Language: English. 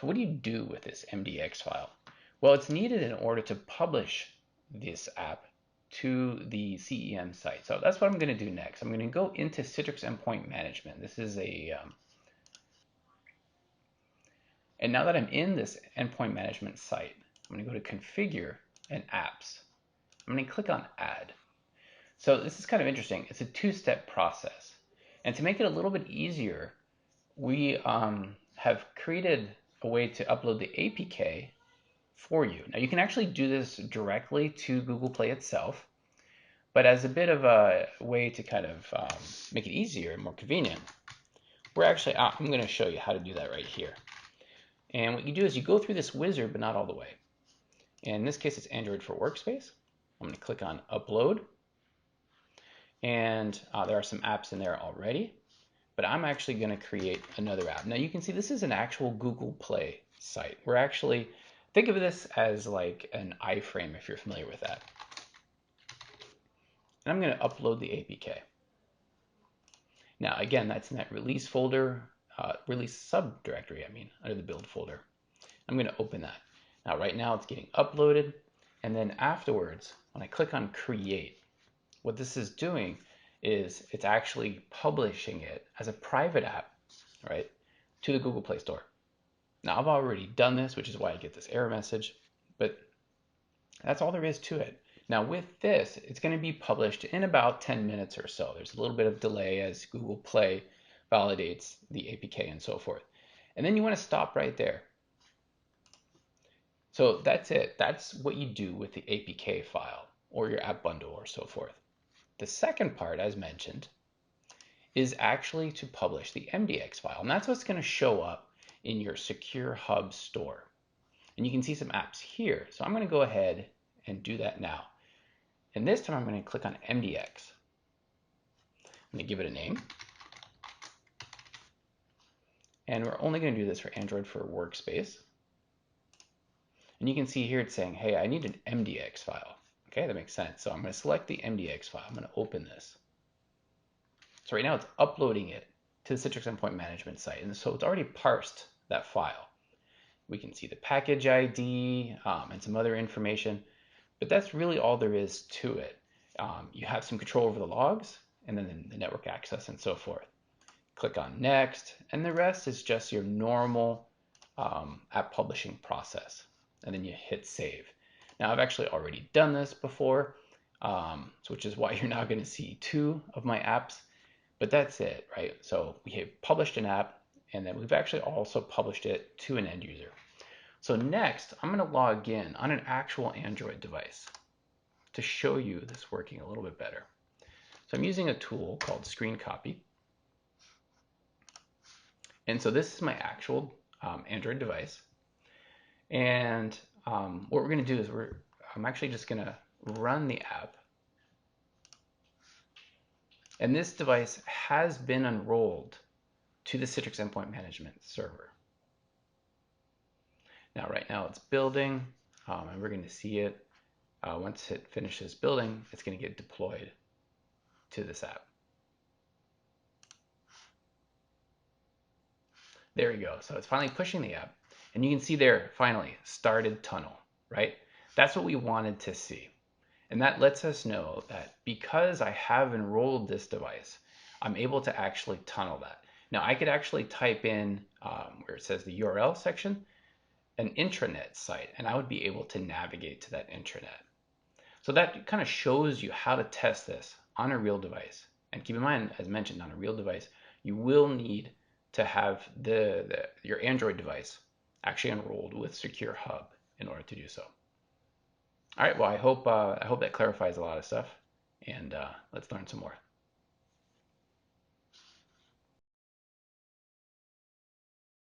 So what do you do with this MDX file? Well, it's needed in order to publish this app to the CEM site. So that's what I'm going to do next. I'm going to go into Citrix Endpoint Management. This is and now that I'm in this Endpoint Management site, I'm going to go to Configure and Apps. I'm going to click on Add. So this is kind of interesting. It's a two-step process. And to make it a little bit easier, we have created a way to upload the APK for you. Now you can actually do this directly to Google Play itself, but as a bit of a way to kind of make it easier and more convenient, I'm going to show you how to do that right here. And what you do is you go through this wizard, but not all the way. And in this case, it's Android for Workspace. I'm going to click on Upload. And there are some apps in there already, but I'm actually going to create another app. Now you can see this is an actual Google Play site. We're actually, think of this as like an iframe if you're familiar with that. And I'm going to upload the APK. Now again, that's in that release folder, release subdirectory, under the build folder. I'm going to open that. Now right now it's getting uploaded, and then afterwards, when I click on create, what this is doing is it's actually publishing it as a private app, right, to the Google Play Store. Now I've already done this, which is why I get this error message, but that's all there is to it. Now with this, it's going to be published in about 10 minutes or so. There's a little bit of delay as Google Play validates the APK and so forth. And then you want to stop right there. So that's it. That's what you do with the APK file or your app bundle or so forth. The second part, as mentioned, is actually to publish the MDX file. And that's what's going to show up in your Secure Hub store. And you can see some apps here. So I'm going to go ahead and do that now. And this time I'm going to click on MDX. I'm going to give it a name. And we're only going to do this for Android for Workspace. And you can see here it's saying, hey, I need an MDX file. Okay, that makes sense. So I'm going to select the MDX file. I'm going to open this. So right now it's uploading it to the Citrix Endpoint Management site. And so it's already parsed that file. We can see the package ID and some other information, but that's really all there is to it. You have some control over the logs and then the network access and so forth. Click on next, and the rest is just your normal app publishing process. And then you hit save. Now I've actually already done this before, which is why you're now going to see 2 of my apps. But that's it, right? So we have published an app, and then we've actually also published it to an end user. So next, I'm going to log in on an actual Android device to show you this working a little bit better. So I'm using a tool called Screen Copy. And so this is my actual Android device. And what we're going to do is I'm actually just going to run the app. And this device has been enrolled to the Citrix Endpoint Management server. Now, right now it's building, and we're going to see it. Once it finishes building, it's going to get deployed to this app. There we go. So it's finally pushing the app. And you can see there, finally, started tunnel, right? That's what we wanted to see. And that lets us know that because I have enrolled this device, I'm able to actually tunnel that. Now I could actually type in where it says the URL section, an intranet site, and I would be able to navigate to that intranet. So that kind of shows you how to test this on a real device. And keep in mind, as mentioned, on a real device, you will need to have your Android device actually enrolled with Secure Hub in order to do so. All right, well, I hope that clarifies a lot of stuff, and let's learn some more.